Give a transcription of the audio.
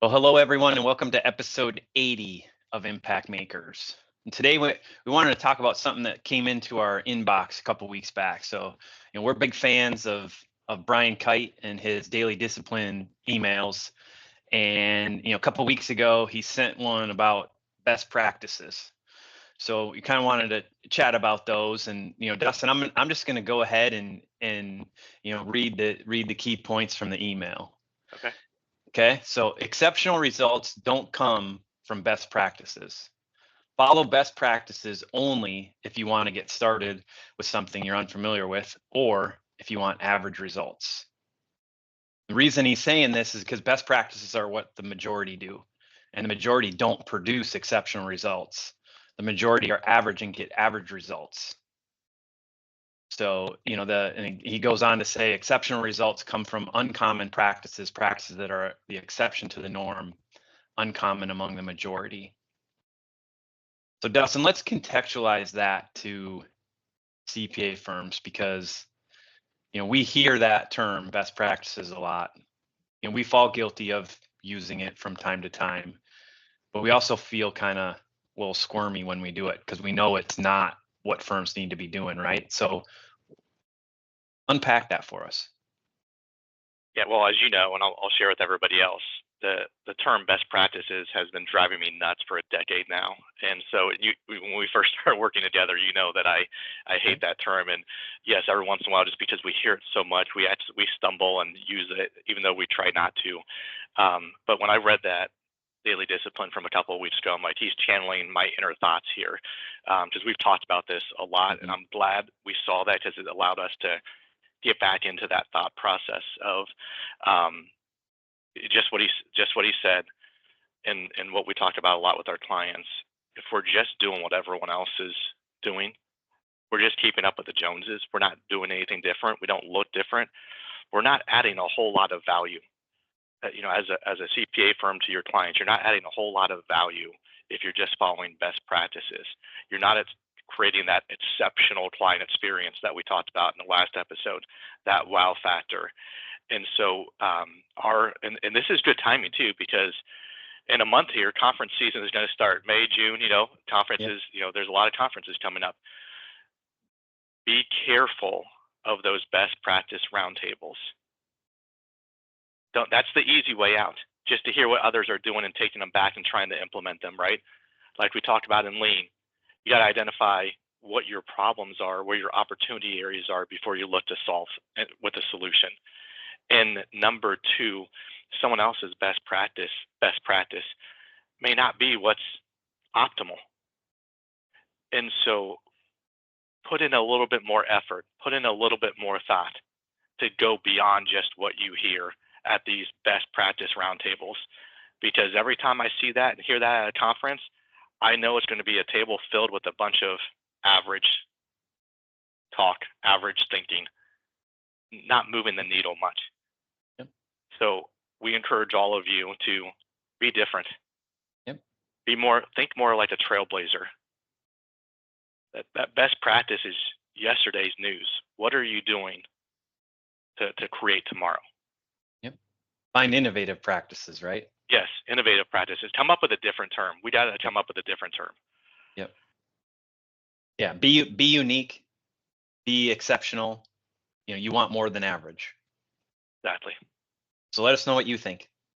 Well, hello everyone, and welcome to episode 80 of Impact Makers. And today we wanted to talk about something that came into our inbox a couple weeks back. So, we're big fans of Brian Kight and his daily discipline emails. And a couple weeks ago, he sent one about best practices. So we kind of wanted to chat about those. And Dustin, I'm just going to go ahead and read the key points from the email. Okay. Okay, so exceptional results don't come from best practices. Follow best practices only if you want to get started with something you're unfamiliar with, or if you want average results. The reason he's saying this is because best practices are what the majority do, and the majority don't produce exceptional results. The majority are average and get average results. So, and he goes on to say exceptional results come from uncommon practices that are the exception to the norm, uncommon among the majority. So, Dustin, let's contextualize that to CPA firms because, we hear that term best practices a lot, and we fall guilty of using it from time to time, but we also feel kind of a little squirmy when we do it because we know it's not what firms need to be doing, right? So, unpack that for us. Yeah, well, as you know, and I'll share with everybody else, the term best practices has been driving me nuts for a decade now. And so when we first started working together, you know that I hate that term. And yes, every once in a while, just because we hear it so much, we stumble and use it, even though we try not to. But when I read that daily discipline from a couple of weeks ago, I'm like, he's channeling my inner thoughts here, because we've talked about this a lot, and I'm glad we saw that because it allowed us to get back into that thought process of just what he said, and what we talk about a lot with our clients. If we're just doing what everyone else is doing, we're just keeping up with the Joneses. We're not doing anything different. We don't look different. We're not adding a whole lot of value. As a CPA firm to your clients, you're not adding a whole lot of value if you're just following best practices. You're not creating that exceptional client experience that we talked about in the last episode, that wow factor. And so and this is good timing too, because in a month here, conference season is going to start May, June, conferences, there's a lot of conferences coming up. Be careful of those best practice roundtables. That's the easy way out, just to hear what others are doing and taking them back and trying to implement them, right? Like we talked about in Lean, you got to identify what your problems are, where your opportunity areas are before you look to solve with a solution. And number two, someone else's best practice may not be what's optimal. And so put in a little bit more effort, put in a little bit more thought to go beyond just what you hear at these best practice roundtables. Because every time I see that and hear that at a conference, I know it's going to be a table filled with a bunch of average talk, average thinking, not moving the needle much. Yep. So we encourage all of you to be different. Yep. Think more like a trailblazer. That best practice is yesterday's news. What are you doing to create tomorrow? Yep. Find innovative practices, right? Yes, innovative practices. Come up with a different term. We got to come up with a different term. Yep. Yeah. Be unique. Be exceptional. You want more than average. Exactly. So let us know what you think.